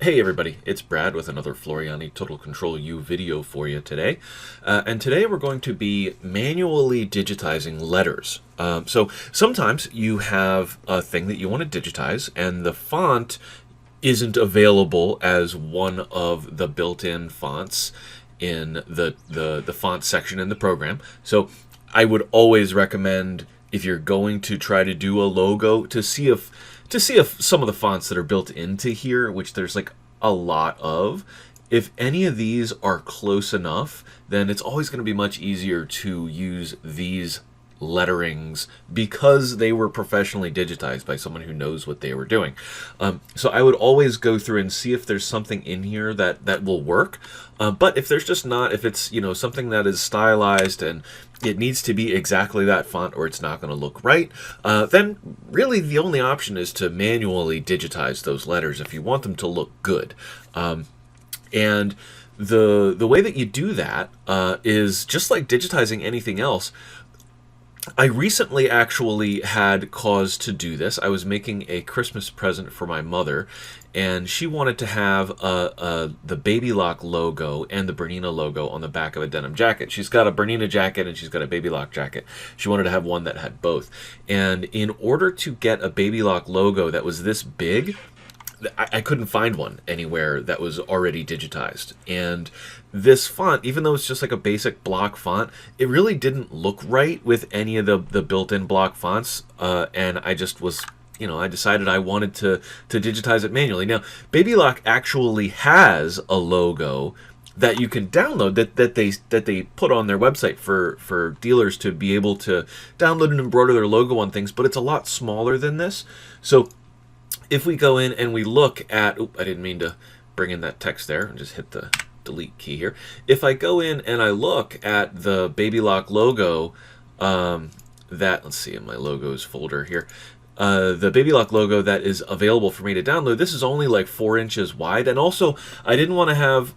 Hey everybody, it's Brad with another Floriani Total Control U video for you today. And today we're going to be manually digitizing letters. So sometimes you have a thing that you want to digitize and the font isn't available as one of the built-in fonts in the font section in the program. So I would always recommend, if you're going to try to do a logo, to see if some of the fonts that are built into here, which there's like a lot of, if any of these are close enough, then it's always going to be much easier to use these letterings because they were professionally digitized by someone who knows what they were doing. So I would always go through and see if there's something in here that will work. But if there's just not, if it's something that is stylized and it needs to be exactly that font or it's not going to look right, then really the only option is to manually digitize those letters if you want them to look good. And the way that you do that is just like digitizing anything else. I recently actually had cause to do this. I was making a Christmas present for my mother, and she wanted to have the Baby Lock logo and the Bernina logo on the back of a denim jacket. She's got a Bernina jacket and she's got a Baby Lock jacket. She wanted to have one that had both. And in order to get a Baby Lock logo that was this big, I couldn't find one anywhere that was already digitized. And this font, even though it's just like a basic block font, it really didn't look right with any of the built-in block fonts. And I just was, I decided I wanted to digitize it manually. Now, Baby Lock actually has a logo that you can download that they put on their website for dealers to be able to download and embroider their logo on things, but it's a lot smaller than this. So if we go in and we look at, I didn't mean to bring in that text there, and just hit the delete key here. If I go in and I look at the Baby Lock logo, let's see, in my logos folder here, the Baby Lock logo that is available for me to download, this is only like 4 inches wide. And also, I didn't want to have,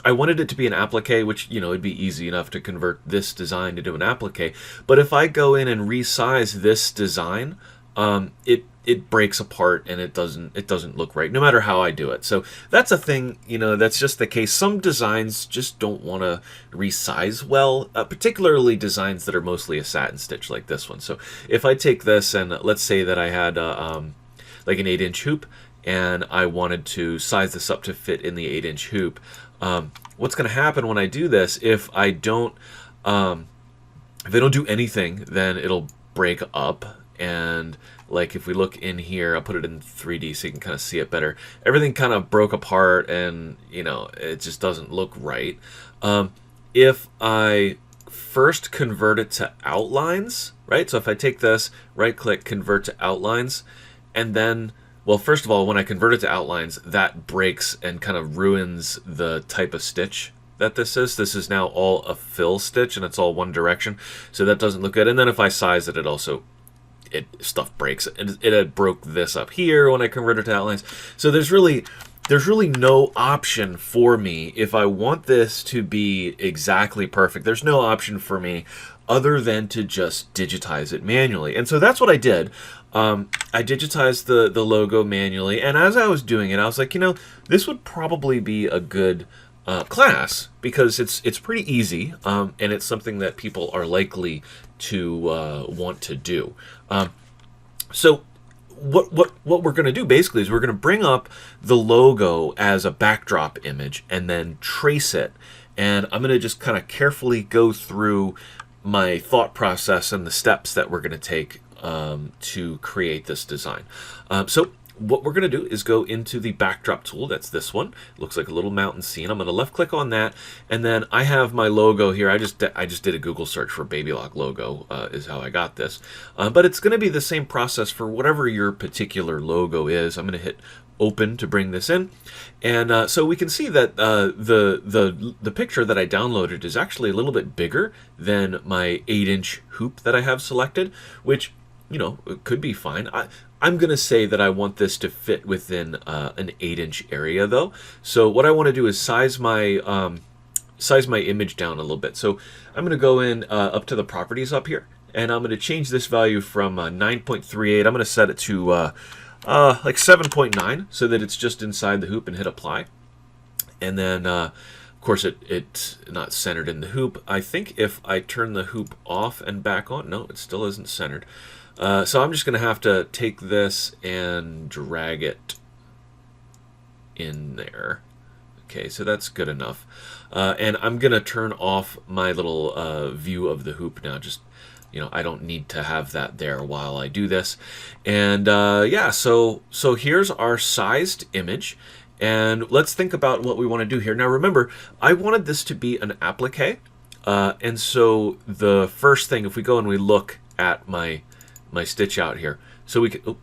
I wanted it to be an applique, which, it'd be easy enough to convert this design to do an applique. But if I go in and resize this design, it breaks apart and it doesn't look right, no matter how I do it. So that's a thing, that's just the case. Some designs just don't want to resize well, particularly designs that are mostly a satin stitch like this one. So if I take this and let's say that I had like an 8-inch hoop and I wanted to size this up to fit in the 8-inch hoop, what's going to happen when I do this, if I don't do anything, then it'll break up. And like if we look in here, I'll put it in 3D so you can kind of see it better. Everything kind of broke apart and, it just doesn't look right. If I first convert it to outlines, right? So if I take this, right click, convert to outlines, and then, well, first of all, when I convert it to outlines, that breaks and kind of ruins the type of stitch that this is. This is now all a fill stitch and it's all one direction. So that doesn't look good. And then if I size it, stuff breaks. It had broke this up here when I converted to outlines. So there's really no option for me if I want this to be exactly perfect. There's no option for me other than to just digitize it manually. And so that's what I did. I digitized the logo manually, and as I was doing it, I was like, this would probably be a good class because it's pretty easy, and it's something that people are likely to want to do. So what we're going to do basically is we're going to bring up the logo as a backdrop image and then trace it. And I'm going to just kind of carefully go through my thought process and the steps that we're going to take to create this design. So what we're going to do is go into the backdrop tool. That's this one. It looks like a little mountain scene. I'm going to left click on that, and then I have my logo here. I just did a Google search for Baby Lock logo is how I got this. But it's going to be the same process for whatever your particular logo is. I'm going to hit open to bring this in, and so we can see that the picture that I downloaded is actually a little bit bigger than my 8-inch hoop that I have selected, which it could be fine. I'm going to say that I want this to fit within an 8-inch area, though. So what I want to do is size my image down a little bit. So I'm going to go in up to the properties up here, and I'm going to change this value from 9.38. I'm going to set it to like 7.9 so that it's just inside the hoop, and hit apply. And then, of course, it's not centered in the hoop. I think if I turn the hoop off and back on, no, it still isn't centered. So I'm just going to have to take this and drag it in there. Okay, so that's good enough. And I'm going to turn off my little view of the hoop now. Just, I don't need to have that there while I do this. And yeah, so here's our sized image. And let's think about what we want to do here. Now remember, I wanted this to be an applique. And so the first thing, if we go and we look at my stitch out here, so we can, I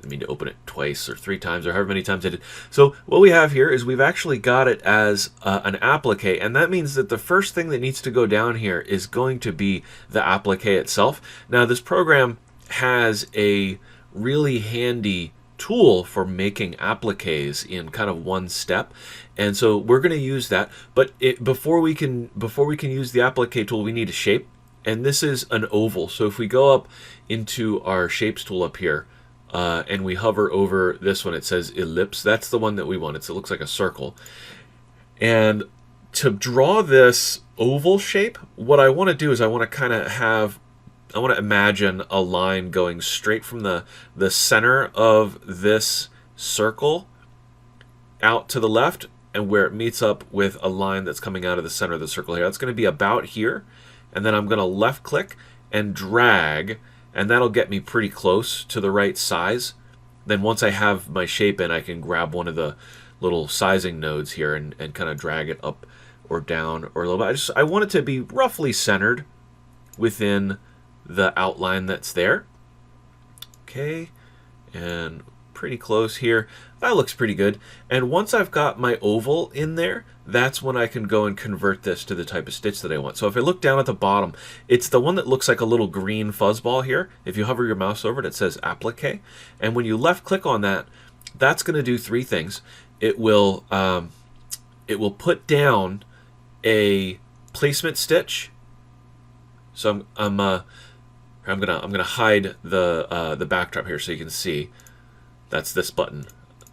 didn't mean to open it twice or 3 times or however many times I did. So what we have here is we've actually got it as an applique, and that means that the first thing that needs to go down here is going to be the applique itself. Now this program has a really handy tool for making appliques in kind of one step, and so we're going to use that. But before we can use the applique tool, we need a shape, and this is an oval. So if we go up into our shapes tool up here, and we hover over this one, it says ellipse. That's the one that we want. It looks like a circle. And to draw this oval shape, what I want to do is I want to imagine a line going straight from the center of this circle out to the left, and where it meets up with a line that's coming out of the center of the circle here. That's going to be about here. And then I'm going to left click and drag, and that'll get me pretty close to the right size. Then once I have my shape in, I can grab one of the little sizing nodes here and kind of drag it up or down or a little bit. I want it to be roughly centered within the outline that's there. Okay, and pretty close here. That looks pretty good. And once I've got my oval in there, that's when I can go and convert this to the type of stitch that I want. So if I look down at the bottom, it's the one that looks like a little green fuzzball here. If you hover your mouse over it, it says applique. And when you left click on that, that's going to do 3 things. It will put down a placement stitch. So I'm gonna hide the backdrop here so you can see. That's this button,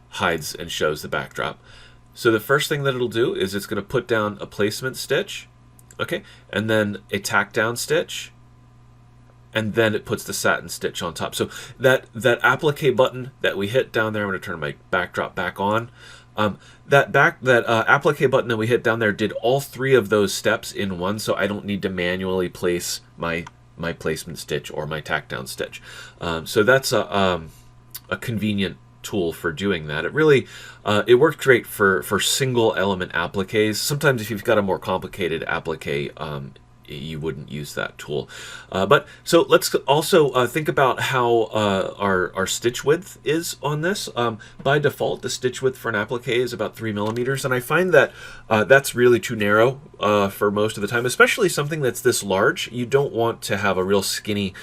hides and shows the backdrop. So the first thing that it'll do is it's going to put down a placement stitch, okay, and then a tack down stitch, and then it puts the satin stitch on top. So that applique button that we hit down there, I'm going to turn my backdrop back on. That applique button that we hit down there did all 3 of those steps in one, so I don't need to manually place my placement stitch or my tack down stitch. So that's a convenient tool for doing that. It really it worked great for single element appliques. Sometimes if you've got a more complicated applique, you wouldn't use that tool. But so let's also think about how our stitch width is on this. By default, the stitch width for an applique is about 3 millimeters, and I find that that's really too narrow for most of the time, especially something that's this large. You don't want to have a real skinny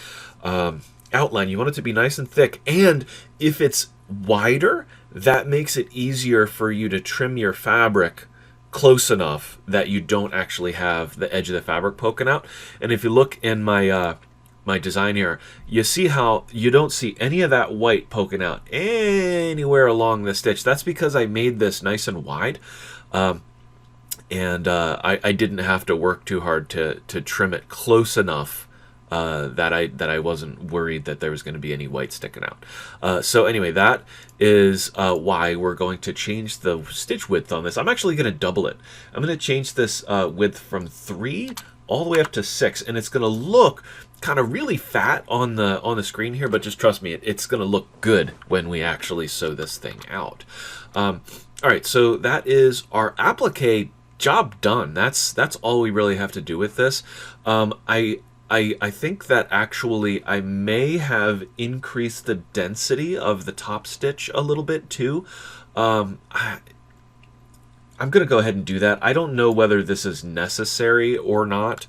outline. You want it to be nice and thick, and if it's wider, that makes it easier for you to trim your fabric close enough that you don't actually have the edge of the fabric poking out. And if you look in my my design here, you see how you don't see any of that white poking out anywhere along the stitch. That's because I made this nice and wide, and I didn't have to work too hard to trim it close enough that I wasn't worried that there was going to be any white sticking out. So anyway, that is why we're going to change the stitch width on this. I'm actually going to double it. I'm going to change this width from 3 all the way up to 6, and it's going to look kind of really fat on the screen here, but just trust me, it's going to look good when we actually sew this thing out. All right, so that is our applique job done. That's all we really have to do with this. I think that actually I may have increased the density of the top stitch a little bit too. I'm going to go ahead and do that. I don't know whether this is necessary or not.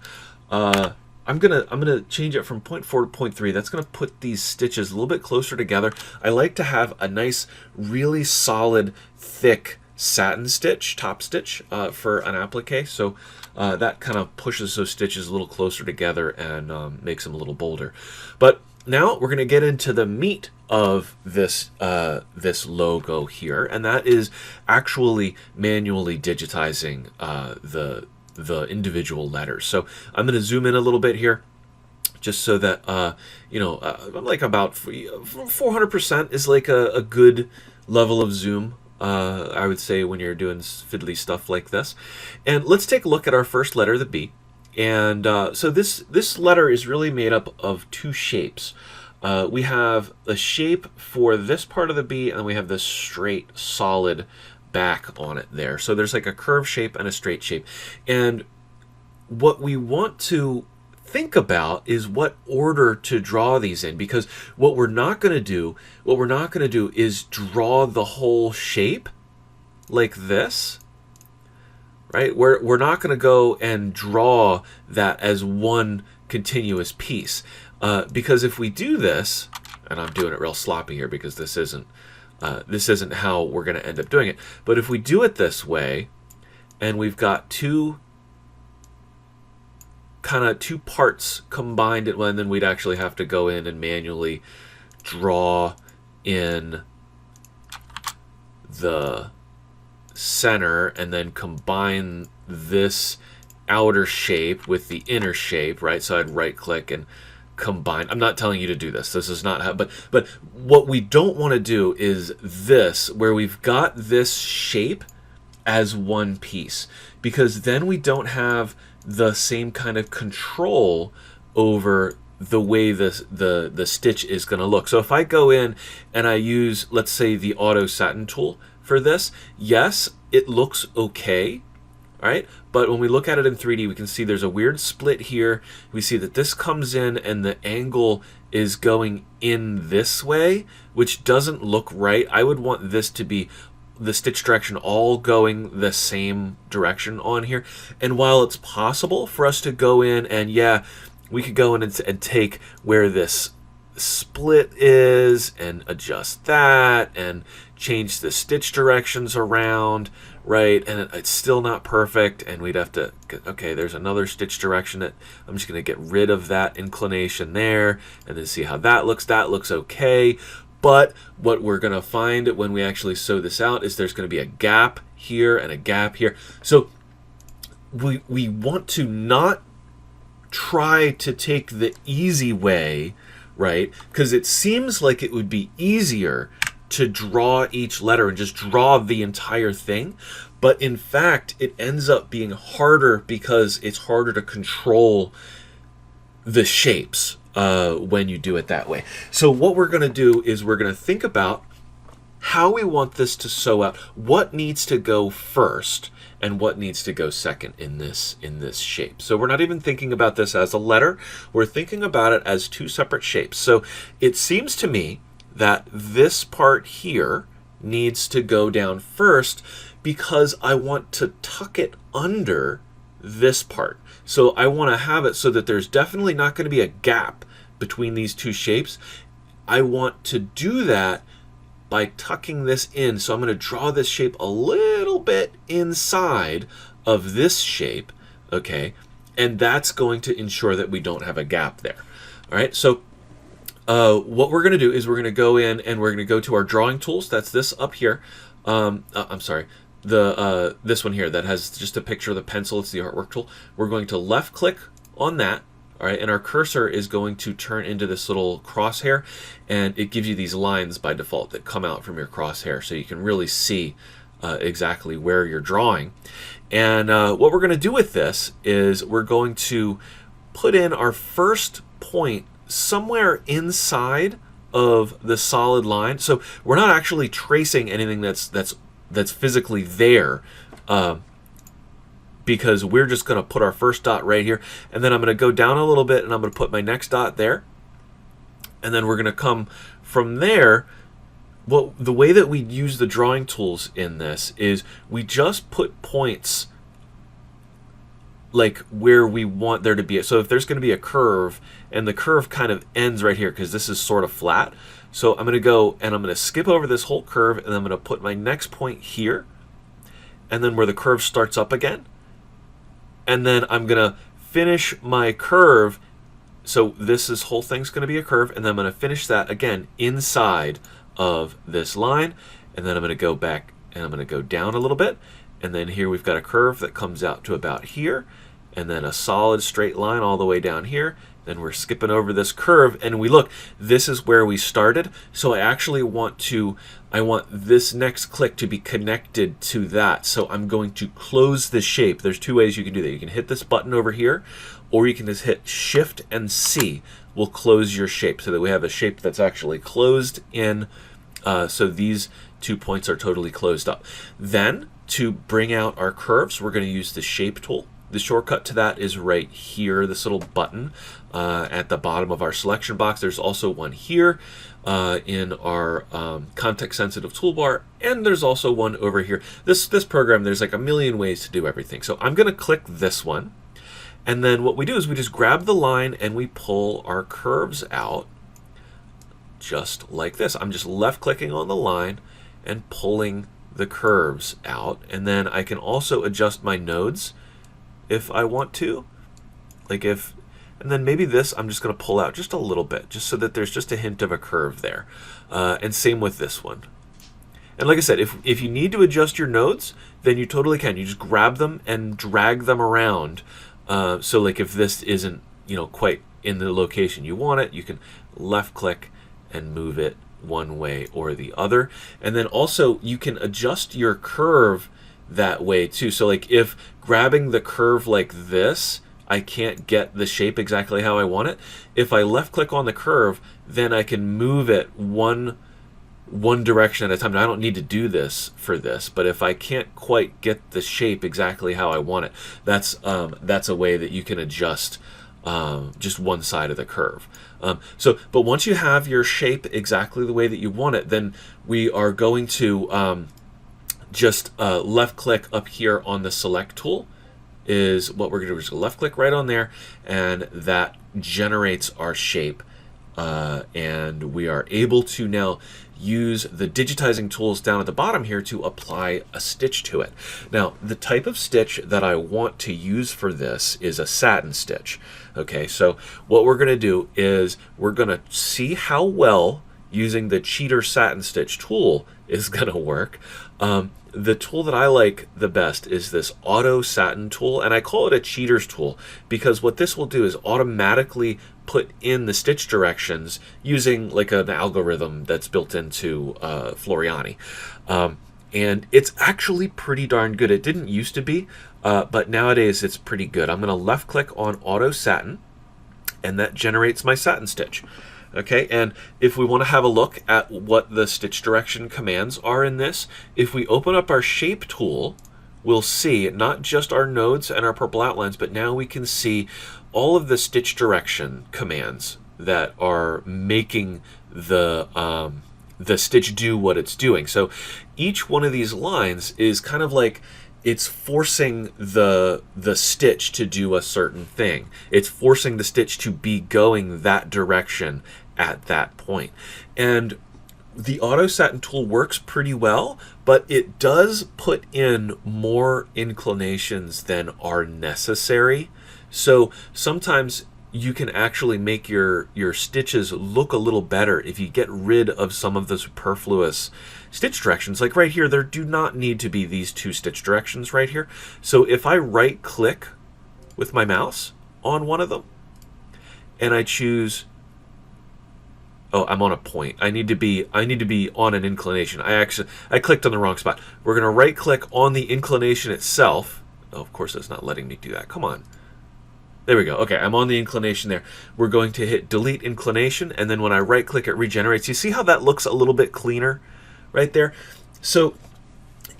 I'm gonna change it from 0.4 to 0.3. That's gonna put these stitches a little bit closer together. I like to have a nice, really solid, thick satin stitch, top stitch for an applique. So that kind of pushes those stitches a little closer together and makes them a little bolder. But now we're going to get into the meat of this this logo here, and that is actually manually digitizing the individual letters. So I'm going to zoom in a little bit here, just so that like about 400% is like a good level of zoom. I would say when you're doing fiddly stuff like this. And let's take a look at our first letter, the B. And so this letter is really made up of two shapes. We have a shape for this part of the B, and we have this straight, solid back on it there. So there's like a curved shape and a straight shape. And what we want to think about is what order to draw these in, because what we're not going to do is draw the whole shape like this. Right? We're not going to go and draw that as one continuous piece. Because if we do this, and I'm doing it real sloppy here because this isn't how we're going to end up doing it. But if we do it this way, and we've got two parts combined, and then we'd actually have to go in and manually draw in the center and then combine this outer shape with the inner shape, right? So I'd right click and combine. I'm not telling you to do this. This is not how, but what we don't want to do is this, where we've got this shape as one piece, because then we don't have the same kind of control over the way the stitch is going to look. So if I go in and I use, let's say, the auto satin tool for this, yes, it looks okay, right? But when we look at it in 3D, we can see there's a weird split here. We see that this comes in and the angle is going in this way, which doesn't look right. I would want this to be the stitch direction all going the same direction on here. And while it's possible for us to go in and, yeah, we could go in and take where this split is and adjust that and change the stitch directions around, right? And it's still not perfect, and we'd have to, okay, there's another stitch direction that I'm just going to get rid of that inclination there and then see how that looks. That looks okay. But what we're going to find when we actually sew this out is there's going to be a gap here and a gap here. So we want to not try to take the easy way, right? Because it seems like it would be easier to draw each letter and just draw the entire thing. But in fact, it ends up being harder because it's harder to control the shapes when you do it that way. So what we're going to do is we're going to think about how we want this to sew out, what needs to go first and what needs to go second in this shape. So we're not even thinking about this as a letter, we're thinking about it as two separate shapes. So it seems to me that this part here needs to go down first because I want to tuck it under this part. So I want to have it so that there's definitely not going to be a gap between these two shapes. I want to do that by tucking this in. So I'm going to draw this shape a little bit inside of this shape, okay? And that's going to ensure that we don't have a gap there. All right, so what we're going to do is we're going to go in and we're going to go to our drawing tools. That's this up here. I'm sorry, this one here that has just a picture of the pencil. It's the artwork tool. We're going to left click on that. All right, and our cursor is going to turn into this little crosshair, and it gives you these lines by default that come out from your crosshair, so you can really see exactly where you're drawing. And what we're going to do with this is we're going to put in our first point somewhere inside of the solid line. So we're not actually tracing anything that's physically there. Because we're just going to put our first dot right here, and then I'm going to go down a little bit and I'm going to put my next dot there, and then we're going to come from there. Well, the way that we use the drawing tools in this is we just put points like where we want there to be. So if there's going to be a curve, and the curve kind of ends right here because this is sort of flat, so I'm going to go and I'm going to skip over this whole curve, and I'm going to put my next point here, and then where the curve starts up again. And then I'm going to finish my curve So this whole thing's going to be a curve, and then I'm going to finish that again inside of this line, and then I'm going to go back and I'm going to go down a little bit, and then here we've got a curve that comes out to about here, and then a solid straight line all the way down here. Then we're skipping over this curve, and we look, this is where we started. So I actually want this next click to be connected to that. So I'm going to close the shape. There's two ways you can do that. You can hit this button over here, or you can just hit Shift and C will close your shape so that we have a shape that's actually closed in. So these 2 points are totally closed up. Then to bring out our curves, we're going to use the Shape tool. The shortcut to that is right here, this little button at the bottom of our selection box. There's also one here in our context-sensitive toolbar, and there's also one over here. This program, there's like a million ways to do everything. So I'm going to click this one, and then what we do is we just grab the line and we pull our curves out just like this. I'm just left-clicking on the line and pulling the curves out, and then I can also adjust my nodes if I want to, and then maybe this I'm just going to pull out just a little bit, just so that there's just a hint of a curve there. And same with this one. And like I said, if you need to adjust your nodes, then you totally can. You just grab them and drag them around. So like if this isn't quite in the location you want it, you can left click and move it one way or the other. And then also you can adjust your curve that way too. So like if grabbing the curve like this, I can't get the shape exactly how I want it. If I left click on the curve, then I can move it one direction at a time. Now, I don't need to do this for this, but if I can't quite get the shape exactly how I want it, that's a way that you can adjust just one side of the curve. But once you have your shape exactly the way that you want it, then we are going to just left click up here on the select tool is what we're going to do. We're just left click right on there, and that generates our shape, and we are able to now use the digitizing tools down at the bottom here to apply a stitch to it. Now, the type of stitch that I want to use for this is a satin stitch. Okay, so what we're going to do is we're going to see how well using the cheater satin stitch tool is going to work. The tool that I like the best is this auto satin tool, and I call it a cheater's tool because what this will do is automatically put in the stitch directions using like an algorithm that's built into Floriani. And it's actually pretty darn good. It didn't used to be, but nowadays it's pretty good. I'm going to left click on auto satin, and that generates my satin stitch. Okay, and if we want to have a look at what the stitch direction commands are in this, if we open up our shape tool, we'll see not just our nodes and our purple outlines, but now we can see all of the stitch direction commands that are making the stitch do what it's doing. So each one of these lines is kind of like it's forcing the stitch to do a certain thing. It's forcing the stitch to be going that direction at that point. And the auto satin tool works pretty well, but it does put in more inclinations than are necessary. So sometimes you can actually make your stitches look a little better if you get rid of some of the superfluous stitch directions. Like right here, there do not need to be these two stitch directions right here. So if I right click with my mouse on one of them and I choose, oh, I'm on a point. I need to be on an inclination. I clicked on the wrong spot. We're going to right click on the inclination itself. Oh, of course it's not letting me do that. Come on. There we go. Okay, I'm on the inclination there. We're going to hit delete inclination, and then when I right click, it regenerates. You see how that looks a little bit cleaner right there? So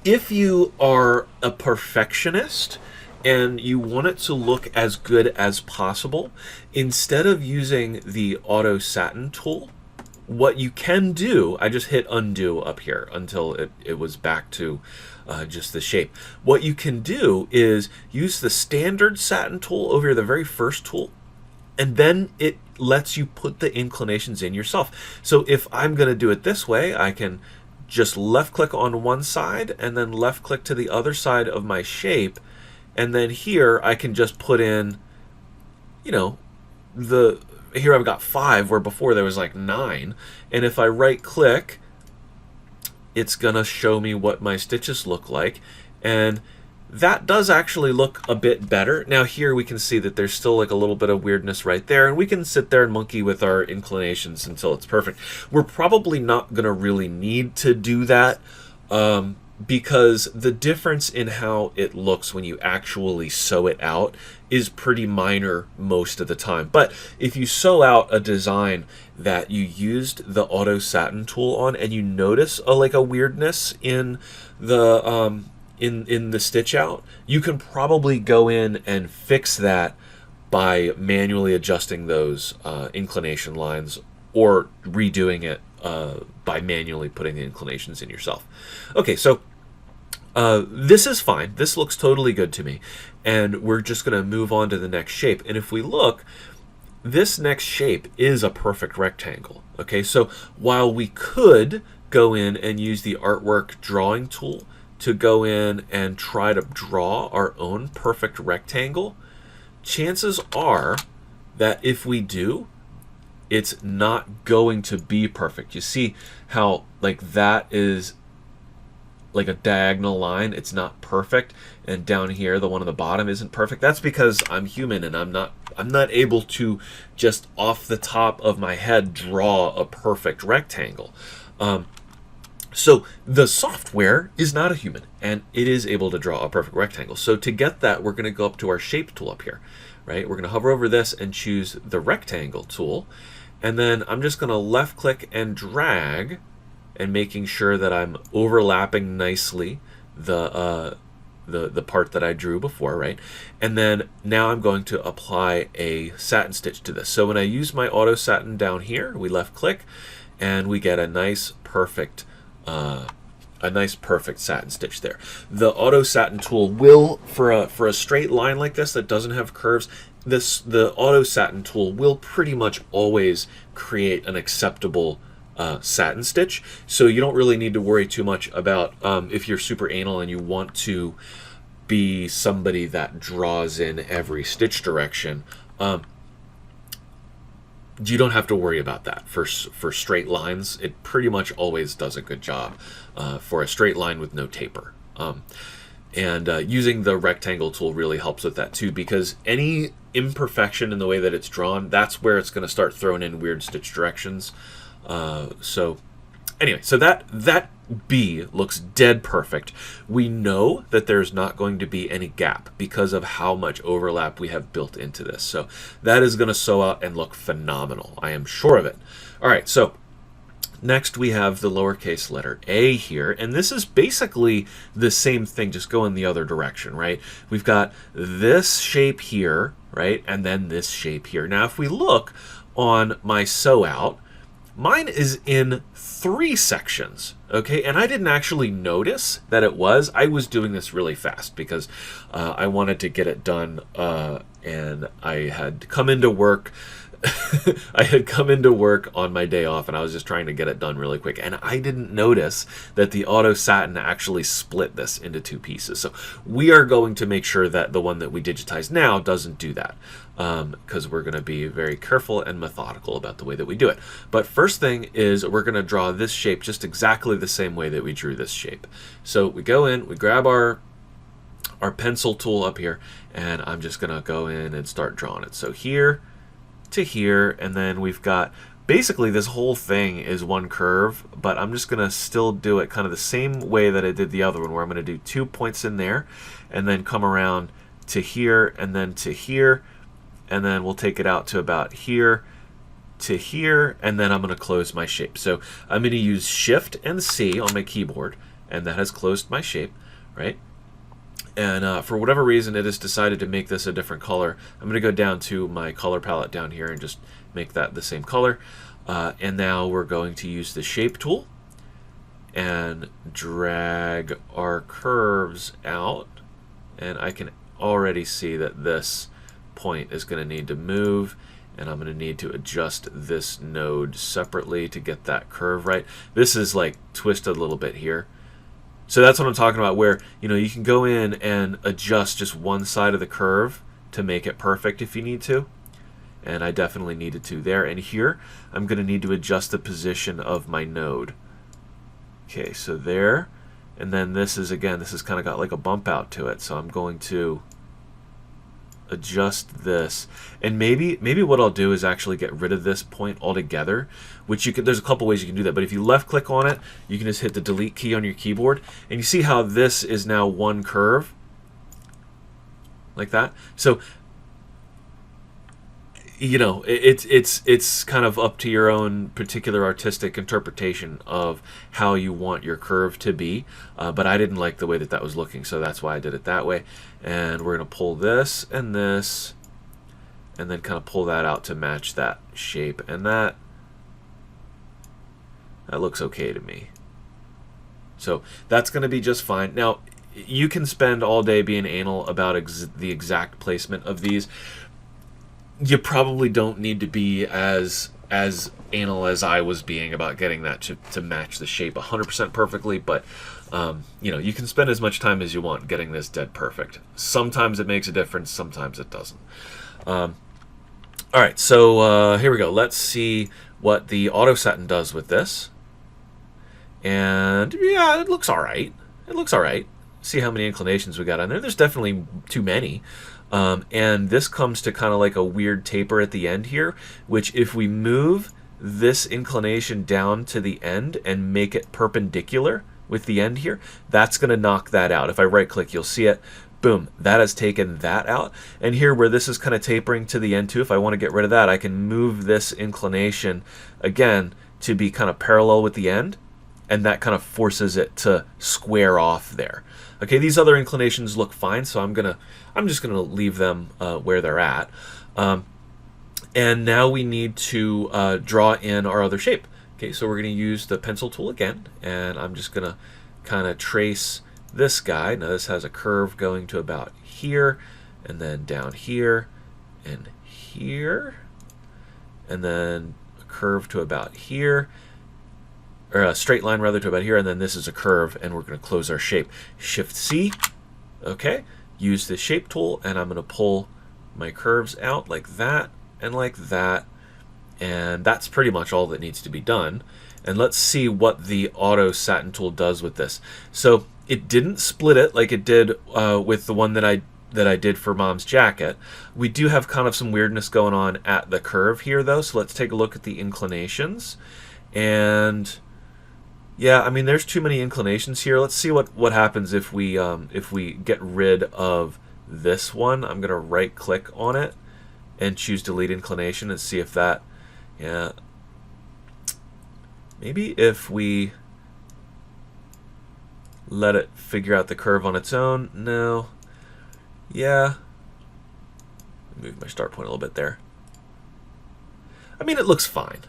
if you are a perfectionist and you want it to look as good as possible, instead of using the auto satin tool, what you can do, I just hit undo up here until it was back to just the shape. What you can do is use the standard satin tool over here, the very first tool, and then it lets you put the inclinations in yourself. So if I'm going to do it this way, I can just left click on one side and then left click to the other side of my shape, and then here I can just put in, you know, here I've got 5 where before there was like 9. And if I right click, it's gonna show me what my stitches look like, and that does actually look a bit better. Now here we can see that there's still like a little bit of weirdness right there, and we can sit there and monkey with our inclinations until it's perfect. We're probably not gonna really need to do that, because the difference in how it looks when you actually sew it out is pretty minor most of the time. But if you sew out a design that you used the auto satin tool on and you notice like a weirdness in the in the stitch out, you can probably go in and fix that by manually adjusting those inclination lines, or redoing it by manually putting the inclinations in yourself. Okay, so this is fine. This looks totally good to me. And we're just going to move on to the next shape. And if we look, this next shape is a perfect rectangle. Okay, so while we could go in and use the artwork drawing tool to go in and try to draw our own perfect rectangle, chances are that if we do, it's not going to be perfect. You see how like that is like a diagonal line, it's not perfect, and down here the one on the bottom isn't perfect. That's because I'm human and I'm not able to just off the top of my head draw a perfect rectangle. So the software is not a human, and it is able to draw a perfect rectangle. So to get that, we're going to go up to our shape tool up here, right? We're going to hover over this and choose the rectangle tool, and then I'm just going to left click and drag, and making sure that I'm overlapping nicely the part that I drew before, right? And then now I'm going to apply a satin stitch to this. So when I use my auto satin down here, we left click, and we get a nice perfect satin stitch there. The auto satin tool will, for a straight line like this that doesn't have curves, the auto satin tool will pretty much always create an acceptable satin stitch, so you don't really need to worry too much about if you're super anal and you want to be somebody that draws in every stitch direction. You don't have to worry about that for straight lines. It pretty much always does a good job for a straight line with no taper. And using the rectangle tool really helps with that too, because any imperfection in the way that it's drawn, that's where it's going to start throwing in weird stitch directions. So anyway, so that B looks dead perfect. We know that there's not going to be any gap because of how much overlap we have built into this. So that is going to sew out and look phenomenal. I am sure of it. All right, so next we have the lowercase letter a here, and this is basically the same thing, just going the other direction, right? We've got this shape here, right, and then this shape here. Now if we look on my sew out, mine is in 3 sections, okay? And I didn't actually notice that it was. I was doing this really fast because I wanted to get it done, and I had come into work. I had come into work on my day off, and I was just trying to get it done really quick. And I didn't notice that the auto satin actually split this into 2 pieces. So we are going to make sure that the one that we digitize now doesn't do that, because we're going to be very careful and methodical about the way that we do it. But first thing is we're going to draw this shape just exactly the same way that we drew this shape. So we go in, we grab our pencil tool up here, and I'm just going to go in and start drawing it. So here to here, and then we've got basically this whole thing is one curve, but I'm just gonna still do it kind of the same way that I did the other one, where I'm gonna do 2 points in there and then come around to here and then to here, and then we'll take it out to about here to here, and then I'm gonna close my shape. So I'm gonna use Shift and C on my keyboard, and that has closed my shape, right? And for whatever reason, it has decided to make this a different color. I'm going to go down to my color palette down here and just make that the same color. And now we're going to use the shape tool and drag our curves out. And I can already see that this point is going to need to move. And I'm going to need to adjust this node separately to get that curve right. This is like twisted a little bit here. So that's what I'm talking about, where you can go in and adjust just one side of the curve to make it perfect if you need to. and I definitely needed to there. And here, I'm going to need to adjust the position of my node. Okay, so there, and then this is, again, this has kind of got like a bump out to it, so I'm going to adjust this. And maybe what I'll do is actually get rid of this point altogether, which you could, there's a couple ways you can do that, but if you left click on it, you can just hit the delete key on your keyboard, and you see how this is now one curve, like that. So, you know, it's kind of up to your own particular artistic interpretation of how you want your curve to be, but I didn't like the way that was looking, so that's why I did it that way. And we're going to pull this, and then kind of pull that out to match that shape, and that looks okay to me. So that's going to be just fine. Now, you can spend all day being anal about the exact placement of these. You probably don't need to be as anal as I was being about getting that to match the shape 100% perfectly, but you know, you can spend as much time as you want getting this dead perfect. Sometimes it makes a difference, sometimes it doesn't. All right, so here we go. Let's see what the auto satin does with this. And yeah, it looks all right. It looks all right. See how many inclinations we got on there. There's definitely too many. And this comes to kind of like a weird taper at the end here, which if we move this inclination down to the end and make it perpendicular with the end here, that's going to knock that out. If I right click, you'll see it. Boom, that has taken that out. And here where this is kind of tapering to the end too, if I want to get rid of that, I can move this inclination again to be kind of parallel with the end, and that kind of forces it to square off there. Okay, these other inclinations look fine, so I'm just gonna leave them where they're at. And now we need to draw in our other shape. Okay, so we're gonna use the pencil tool again, and I'm just gonna kind of trace this guy. Now this has a curve going to about here, and then down here, and here, and then a curve to about here, or a straight line rather to about here, and then this is a curve, and we're going to close our shape. Shift C, okay, use the shape tool, and I'm going to pull my curves out like that, and that's pretty much all that needs to be done. And let's see what the auto satin tool does with this. So it didn't split it like it did with the one that I did for Mom's jacket. We do have kind of some weirdness going on at the curve here though, so let's take a look at the inclinations. And yeah, I mean, there's too many inclinations here. Let's see what happens if we get rid of this one. I'm gonna right click on it and choose delete inclination and see if that, yeah, maybe if we let it figure out the curve on its own. No, yeah, move my start point a little bit there. I mean, it looks fine.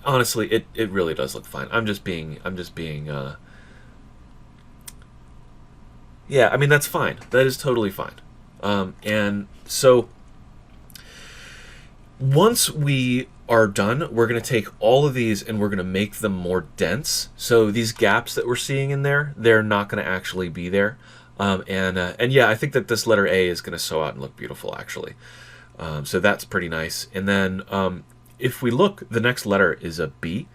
Honestly, it really does look fine. I'm just being yeah, I mean, that's fine. That is totally fine. And so once we are done, we're going to take all of these and we're going to make them more dense. So these gaps that we're seeing in there, they're not going to actually be there. And yeah, I think that this letter A is going to sew out and look beautiful, actually. So that's pretty nice. And then if we look, the next letter is a B,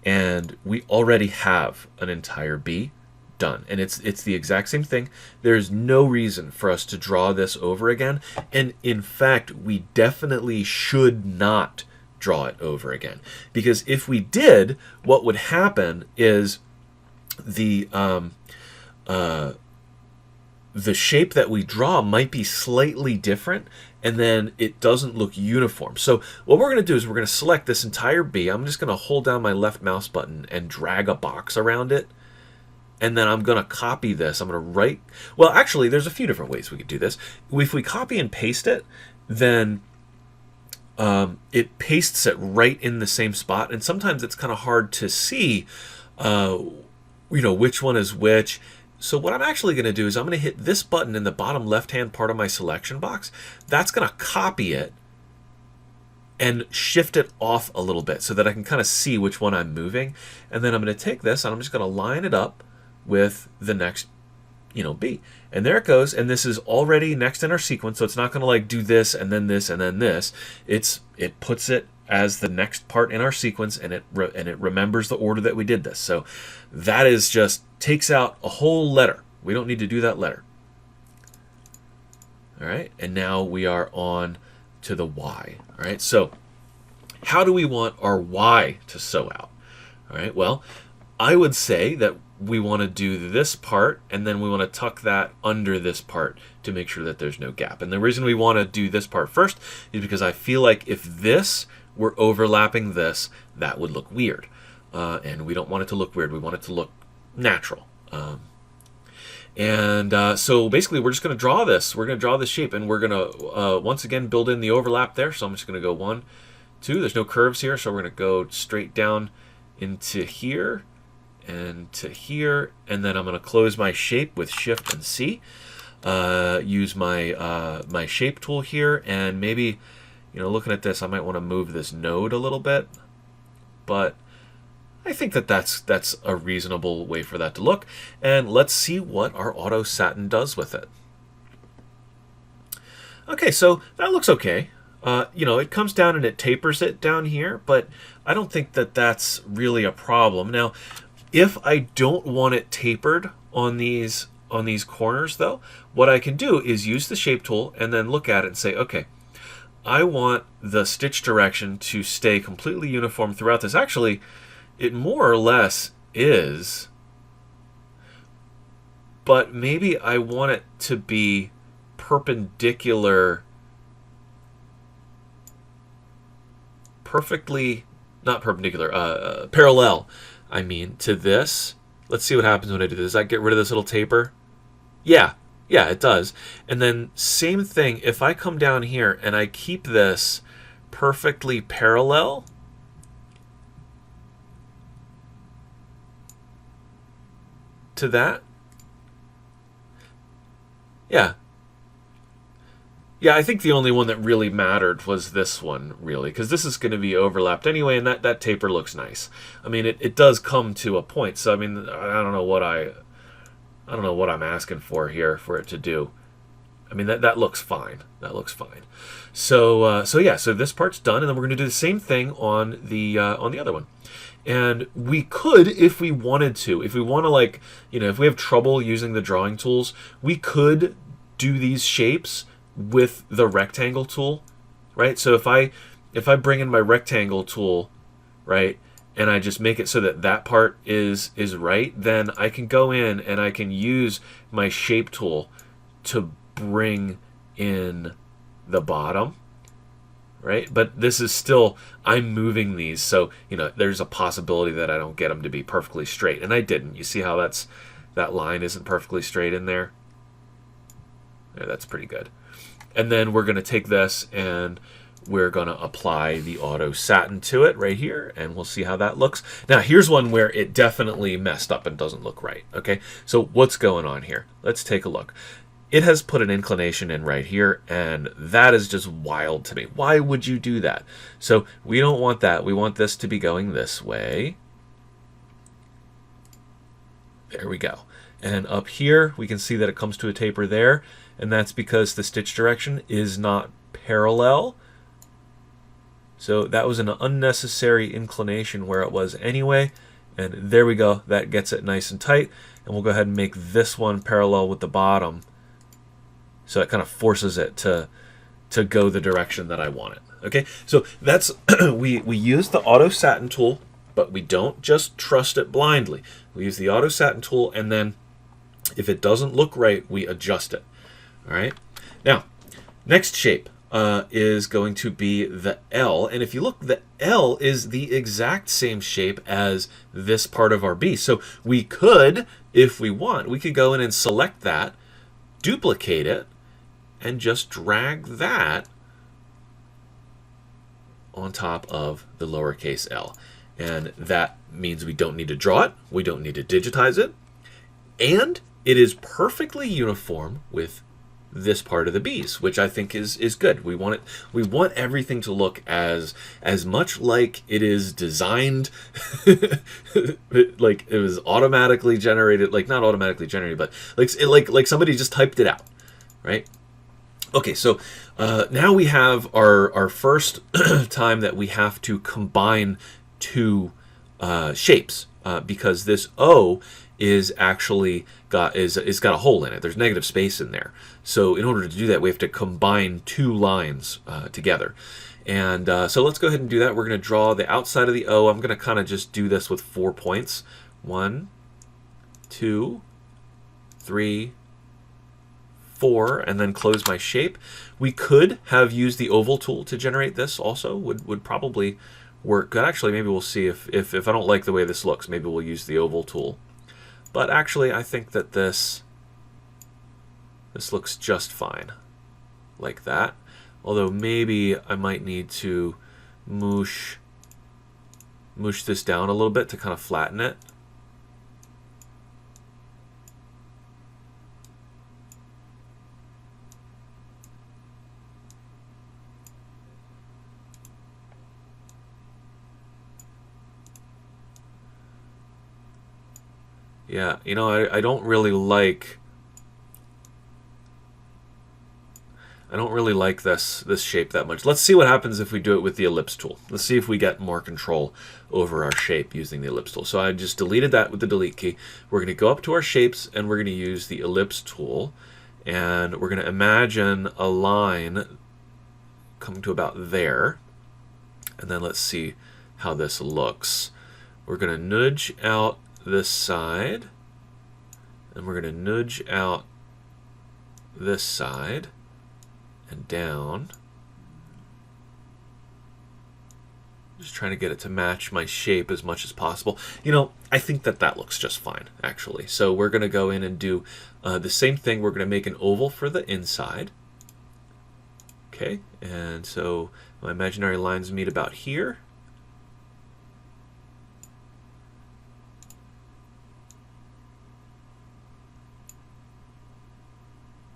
and we already have an entire B done. And it's the exact same thing. There's no reason for us to draw this over again. And in fact, we definitely should not draw it over again. Because if we did, what would happen is the shape that we draw might be slightly different, and then it doesn't look uniform. So what we're going to do is we're going to select this entire B. I'm just going to hold down my left mouse button and drag a box around it. And then I'm going to copy this. I'm going to right... Well, actually, there's a few different ways we could do this. If we copy and paste it, then it pastes it right in the same spot. And sometimes it's kind of hard to see, which one is which. So what I'm actually going to do is I'm going to hit this button in the bottom left-hand part of my selection box. That's going to copy it and shift it off a little bit so that I can kind of see which one I'm moving. And then I'm going to take this and I'm just going to line it up with the next, B. And there it goes. And this is already next in our sequence. So it's not going to like do this and then this and then this. It puts it as the next part in our sequence, and it remembers the order that we did this. So that is just takes out a whole letter. We don't need to do that letter. All right. And now we are on to the Y. All right. So how do we want our Y to sew out? All right. Well, I would say that we want to do this part, and then we want to tuck that under this part to make sure that there's no gap. And the reason we want to do this part first is because I feel like if this were overlapping this, that would look weird. And we don't want it to look weird. We want it to look natural. So basically, we're just going to draw this. We're going to draw this shape, and we're going to, once again, build in the overlap there. So I'm just going to go 1, 2. There's no curves here, so we're going to go straight down into here and to here, and then I'm going to close my shape with Shift and C. Use my my shape tool here, and maybe, looking at this, I might want to move this node a little bit, but I think that that's a reasonable way for that to look. And let's see what our auto satin does with it. Okay, so that looks okay. It comes down and it tapers it down here, but I don't think that that's really a problem. Now, if I don't want it tapered on these corners, though, what I can do is use the shape tool and then look at it and say, okay, I want the stitch direction to stay completely uniform throughout this. Actually, it more or less is, but maybe I want it to be perpendicular, parallel, to this. Let's see what happens when I do this. Does that get rid of this little taper? Yeah, it does. And then same thing, if I come down here and I keep this perfectly parallel, to that, yeah, I think the only one that really mattered was this one, really, because this is going to be overlapped anyway, and that taper looks nice. I mean, it does come to a point, so I mean, I don't know what I'm asking for here for it to do. I mean, that looks fine. That looks fine. So this part's done, and then we're going to do the same thing on the other one. And we could, if we wanted to, if we want to, if we have trouble using the drawing tools, we could do these shapes with the rectangle tool, right? So if I bring in my rectangle tool, right, and I just make it so that part is right, then I can go in and I can use my shape tool to bring in the bottom, right? But this is still, I'm moving these, so there's a possibility that I don't get them to be perfectly straight, and I didn't. You see how that line isn't perfectly straight in there? Yeah, that's pretty good. And then we're going to take this and we're going to apply the auto satin to it right here, and we'll see how that looks. Now, here's one where it definitely messed up and doesn't look right. Okay, so what's going on here? Let's take a look. It has put an inclination in right here, and that is just wild to me. Why would you do that? So we don't want that. We want this to be going this way. There we go. And up here, we can see that it comes to a taper there, and that's because the stitch direction is not parallel. So that was an unnecessary inclination where it was anyway. And there we go. That gets it nice and tight. And we'll go ahead and make this one parallel with the bottom. So it kind of forces it to go the direction that I want it. Okay, so that's we use the auto satin tool, but we don't just trust it blindly. We use the auto satin tool, and then if it doesn't look right, we adjust it. All right. Now, next shape is going to be the L, and if you look, the L is the exact same shape as this part of our B. So we could, if we want, we could go in and select that, duplicate it, and just drag that on top of the lowercase l. And that means we don't need to draw it, we don't need to digitize it, and it is perfectly uniform with this part of the bees, which I think is good. We want it. We want everything to look as much like it is designed, like it was automatically generated, like not automatically generated, but like somebody just typed it out, right? Okay, so now we have our first time that we have to combine two shapes because this O is actually got a hole in it. There's negative space in there. So in order to do that, we have to combine two lines together. And so let's go ahead and do that. We're going to draw the outside of the O. I'm going to kind of just do this with 4 points. 1, 2, 3, 4, and then close my shape. We could have used the oval tool to generate this also. Would probably work good. Actually, maybe we'll see if I don't like the way this looks, maybe we'll use the oval tool. But actually, I think that this looks just fine, like that. Although maybe I might need to moosh this down a little bit to kind of flatten it. Yeah, you know, I don't really like this shape that much. Let's see what happens if we do it with the ellipse tool. Let's see if we get more control over our shape using the ellipse tool. So I just deleted that with the delete key. We're going to go up to our shapes and we're going to use the ellipse tool, and we're going to imagine a line coming to about there. And then let's see how this looks. We're going to nudge out this side, and we're going to nudge out this side and down. Just trying to get it to match my shape as much as possible. You know, I think that looks just fine, actually. So we're going to go in and do the same thing. We're going to make an oval for the inside. Okay, and so my imaginary lines meet about here.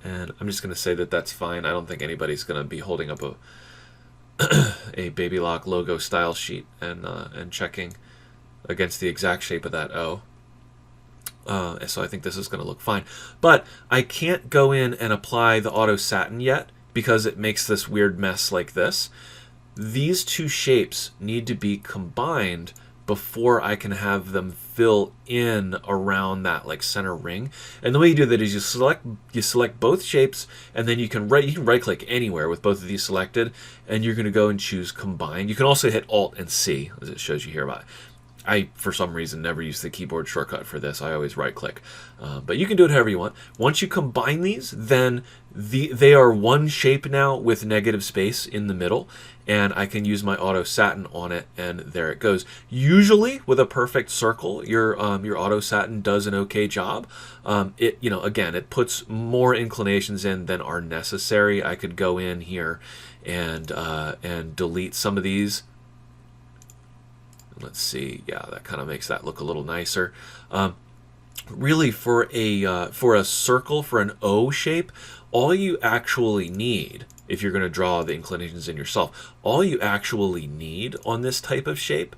And I'm just going to say that that's fine. I don't think anybody's going to be holding up a Baby Lock logo style sheet and checking against the exact shape of that O. So I think this is going to look fine. But I can't go in and apply the auto satin yet because it makes this weird mess like this. These two shapes need to be combined before I can have them fill in around that like center ring. And the way you do that is you select both shapes, and then you can right click anywhere with both of these selected, and you're going to go and choose combine. You can also hit Alt and C, as it shows you here. I, for some reason, never use the keyboard shortcut for this. I always right click. But you can do it however you want. Once you combine these, then they are one shape now with negative space in the middle, and I can use my auto satin on it, and there it goes. Usually, with a perfect circle, your auto satin does an okay job. Again, it puts more inclinations in than are necessary. I could go in here and delete some of these. Let's see. Yeah, that kind of makes that look a little nicer. Really, for a circle, for an O shape, all you actually need, if you're going to draw the inclinations in yourself, all you actually need on this type of shape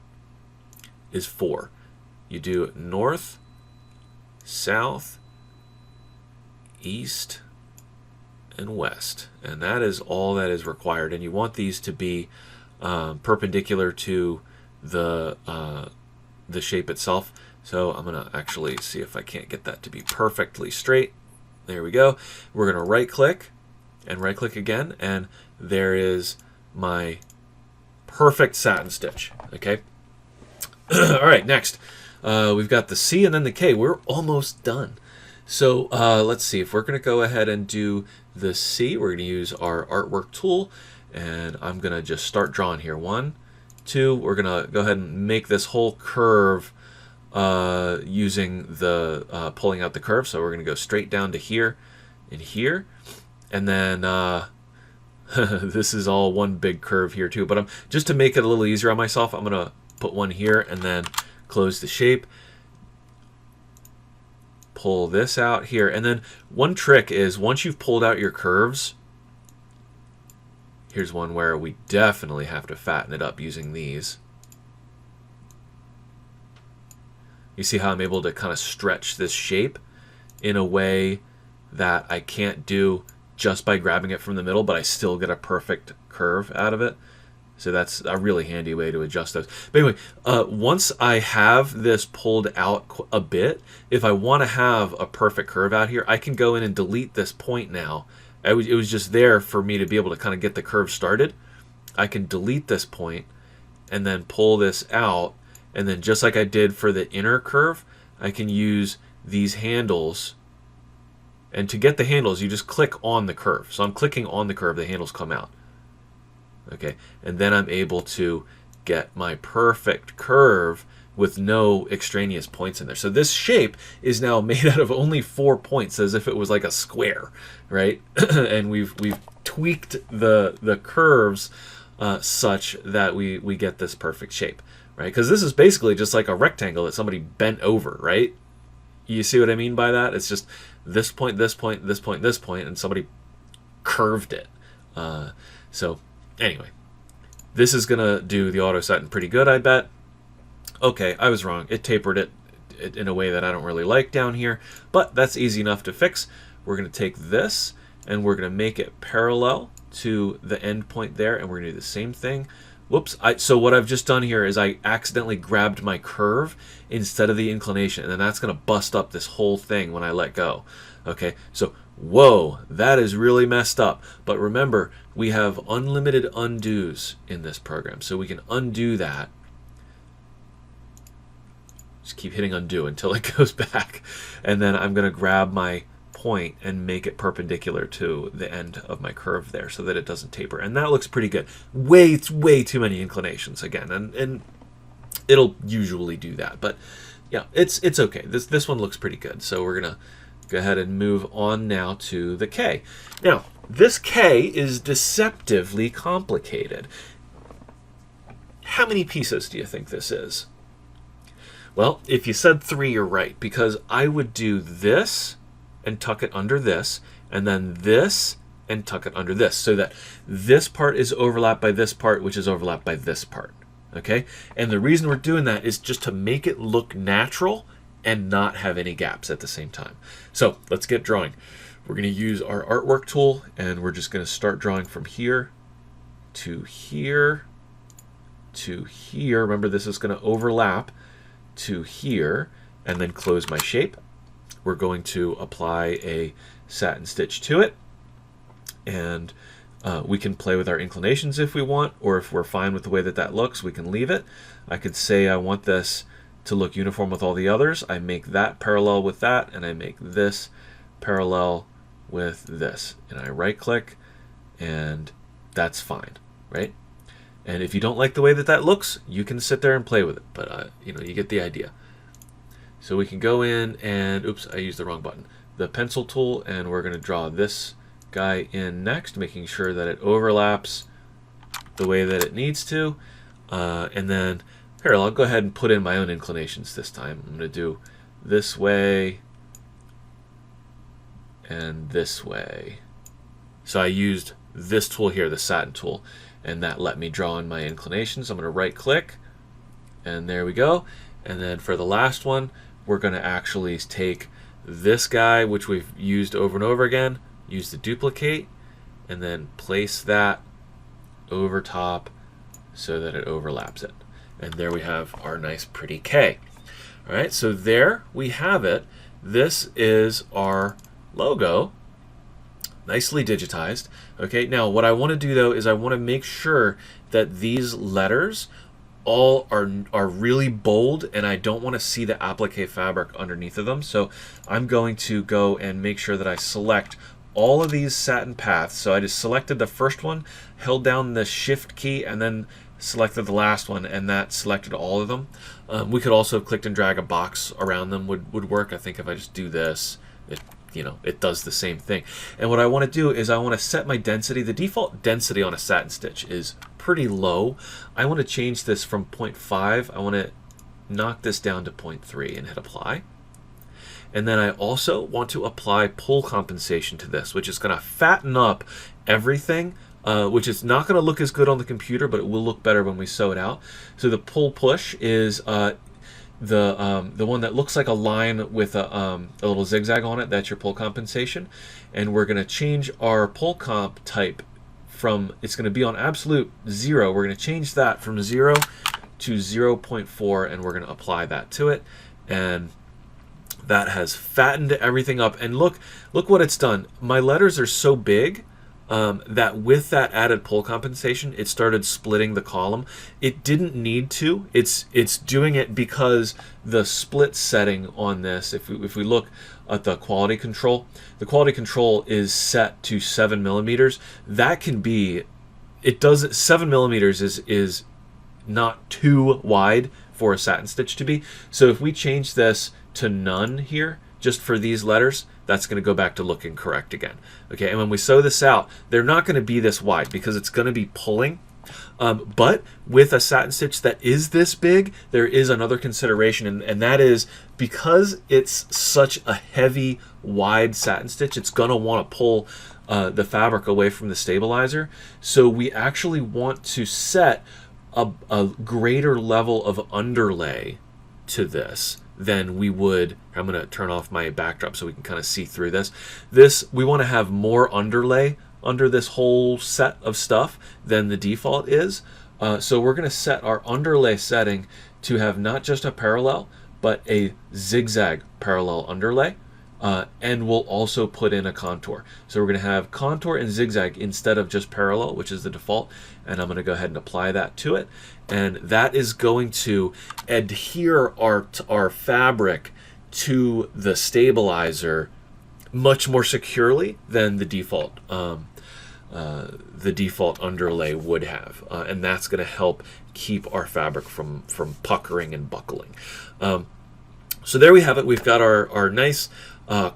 is 4. You do north, south, east, and west, and that is all that is required. And you want these to be perpendicular to the shape itself. So I'm going to actually see if I can't get that to be perfectly straight. There we go. We're going to right click and right click again, and there is my perfect satin stitch. Okay. All right, next we've got the C and then the K. We're almost done. So let's see if we're going to go ahead and do the C. We're going to use our artwork tool, and I'm going to just start drawing here. 1, 2. We're going to go ahead and make this whole curve using the pulling out the curve. So we're going to go straight down to here and here, and then this is all one big curve here too. But just to make it a little easier on myself, I'm going to put one here and then close the shape. pull this out here. And then one trick is once you've pulled out your curves, here's one where we definitely have to fatten it up using these. You see how I'm able to kind of stretch this shape in a way that I can't do just by grabbing it from the middle, but I still get a perfect curve out of it. So that's a really handy way to adjust those. But anyway, once I have this pulled out a bit, if I want to have a perfect curve out here, I can go in and delete this point now. It was just there for me to be able to kind of get the curve started. I can delete this point and then pull this out. And then just like I did for the inner curve, I can use these handles. And to get the handles, you just click on the curve. So I'm clicking on the curve, the handles come out. Okay, and then I'm able to get my perfect curve with no extraneous points in there. So this shape is now made out of only 4 points, as if it was like a square, right? And we've tweaked the curves such that we get this perfect shape, right? Because this is basically just like a rectangle that somebody bent over, right? You see what I mean by that? It's just this point, this point, this point, this point, and somebody curved it. So anyway, this is going to do the auto setting pretty good, I bet. Okay, I was wrong. It tapered it in a way that I don't really like down here, but that's easy enough to fix. We're going to take this and we're going to make it parallel to the end point there, and we're going to do the same thing. Whoops. So what I've just done here is I accidentally grabbed my curve instead of the inclination, and then that's going to bust up this whole thing when I let go. Okay, so whoa, that is really messed up. But remember, we have unlimited undos in this program, so we can undo that. Just keep hitting undo until it goes back. And then I'm going to grab my point and make it perpendicular to the end of my curve there so that it doesn't taper. And that looks pretty good. Way too many inclinations again. And it'll usually do that. But yeah, it's okay. This one looks pretty good. So we're going to go ahead and move on now to the K. Now, this K is deceptively complicated. How many pieces do you think this is? Well, if you said 3, you're right, because I would do this and tuck it under this, and then this and tuck it under this, so that this part is overlapped by this part, which is overlapped by this part. Okay? And the reason we're doing that is just to make it look natural and not have any gaps at the same time. So let's get drawing. We're going to use our artwork tool, and we're just going to start drawing from here to here to here. Remember, this is going to overlap to here, and then close my shape. We're going to apply a satin stitch to it, and we can play with our inclinations if we want, or if we're fine with the way that looks, we can leave it. I could say I want this to look uniform with all the others. I make that parallel with that, and I make this parallel with this, and I right click, and that's fine, right? And if you don't like the way that looks, you can sit there and play with it, but you get the idea. So we can go in and, oops, I used the wrong button, the pencil tool, and we're going to draw this guy in next, making sure that it overlaps the way that it needs to. And then here, I'll go ahead and put in my own inclinations this time. I'm going to do this way and this way. So I used this tool here, the satin tool, and that let me draw in my inclinations. I'm going to right click, and there we go. And then for the last one, we're going to actually take this guy, which we've used over and over again, use the duplicate, and then place that over top so that it overlaps it. And there we have our nice pretty K. All right, so there we have it. This is our logo, nicely digitized. Okay, now what I want to do though is I want to make sure that these letters all are really bold, and I don't want to see the applique fabric underneath of them. So I'm going to go and make sure that I select all of these satin paths. So I just selected the first one, held down the shift key, and then selected the last one, and that selected all of them. We could also click and drag a box around them would work. I think if I just do this, it does the same thing. And what I want to do is I want to set my density. The default density on a satin stitch is pretty low. I want to change this from 0.5. I want to knock this down to 0.3 and hit apply. And then I also want to apply pull compensation to this, which is going to fatten up everything, which is not going to look as good on the computer, but it will look better when we sew it out. So the pull push is the one that looks like a line with a little zigzag on it. That's your pull compensation. And we're going to change our pull comp type from, it's going to be on absolute 0. We're going to change that from 0 to 0.4, and we're going to apply that to it. And that has fattened everything up. And look what it's done. My letters are so big that with that added pull compensation, it started splitting the column. It didn't need to. It's doing it because the split setting on this, if we look at the quality control is set to 7 millimeters. That can be, it does, 7 millimeters is not too wide for a satin stitch to be. So if we change this to none here, just for these letters, that's going to go back to looking correct again. Okay, and when we sew this out, they're not going to be this wide because it's going to be pulling. But with a satin stitch that is this big, there is another consideration, and that is because it's such a heavy, wide satin stitch, it's going to want to pull the fabric away from the stabilizer. So we actually want to set a greater level of underlay to this than we would. I'm going to turn off my backdrop so we can kind of see through this. We want to have more underlay under this whole set of stuff than the default is. So we're going to set our underlay setting to have not just a parallel, but a zigzag parallel underlay. And we'll also put in a contour. So we're going to have contour and zigzag instead of just parallel, which is the default. And I'm going to go ahead and apply that to it. And that is going to adhere our fabric to the stabilizer much more securely than the default underlay would have. And that's going to help keep our fabric from puckering and buckling. So there we have it. We've got our nice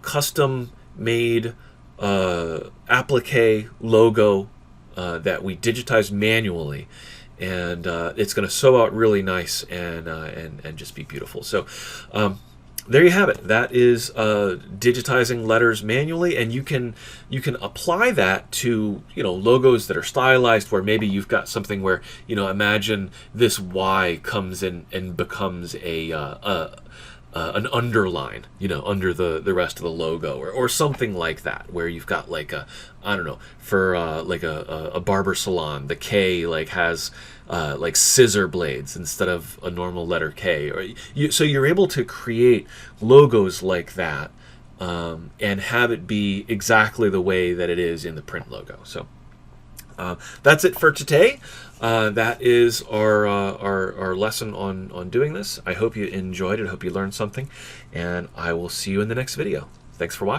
custom made applique logo that we digitized manually, and it's going to sew out really nice and just be beautiful. So there you have it. That is digitizing letters manually, and you can apply that to logos that are stylized, where maybe you've got something where imagine this Y comes in and becomes an underline, under the rest of the logo, or something like that, where you've got like I don't know, for like a barber salon, the K has like scissor blades instead of a normal letter K, so you're able to create logos like that and have it be exactly the way that it is in the print logo. So that's it for today. That is our lesson on doing this. I hope you enjoyed it. I hope you learned something, and I will see you in the next video. Thanks for watching.